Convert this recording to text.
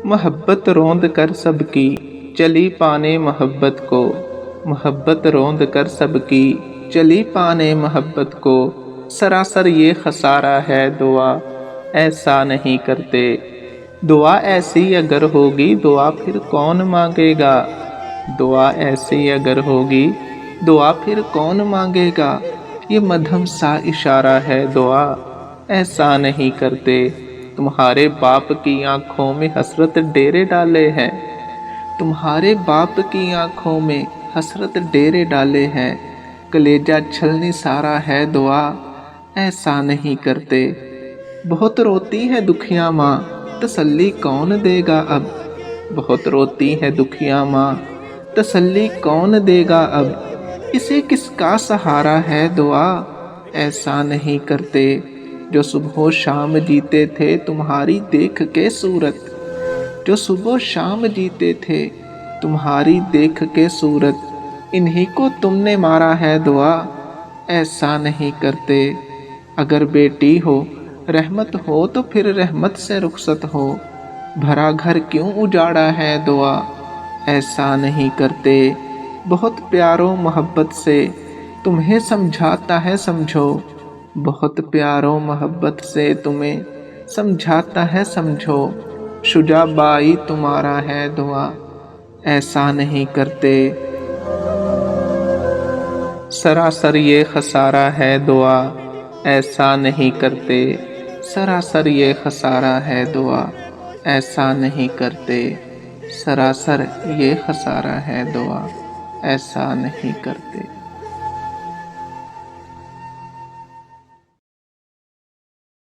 मोहब्बत रौंद कर सबकी चली पाने मोहब्बत को, मोहब्बत रौंद कर सबकी चली पाने मोहब्बत को। सरासर ये खसारा है दुआ ऐसा नहीं करते। दुआ ऐसी अगर होगी दुआ फिर कौन मांगेगा, दुआ ऐसी अगर होगी दुआ फिर कौन मांगेगा। ये मध्यम सा इशारा है दुआ ऐसा नहीं करते। तुम्हारे बाप की आंखों में हसरत डेरे डाले हैं, तुम्हारे बाप की आंखों में हसरत डेरे डाले हैं। कलेजा छलनी सारा है दुआ ऐसा नहीं करते। बहुत रोती है दुखिया माँ तसल्ली कौन देगा अब, बहुत रोती है दुखिया माँ तसल्ली कौन देगा अब। इसे किसका सहारा है दुआ ऐसा नहीं करते। जो सुबह शाम जीते थे तुम्हारी देख के सूरत, जो सुबह शाम जीते थे तुम्हारी देख के सूरत। इन्हीं को तुमने मारा है दुआ ऐसा नहीं करते। अगर बेटी हो रहमत हो तो फिर रहमत से रुखसत हो, भरा घर क्यों उजाड़ा है दुआ ऐसा नहीं करते। बहुत प्यारो मोहब्बत से तुम्हें समझाता है समझो, बहुत प्यारो मोहब्बत से तुम्हें समझाता है समझो। शुजा बाई तुम्हारा है दुआ ऐसा नहीं करते। सरासर ये खसारा है दुआ ऐसा नहीं करते। सरासर ये खसारा है दुआ ऐसा नहीं करते। सरासर ये खसारा है दुआ ऐसा नहीं करते।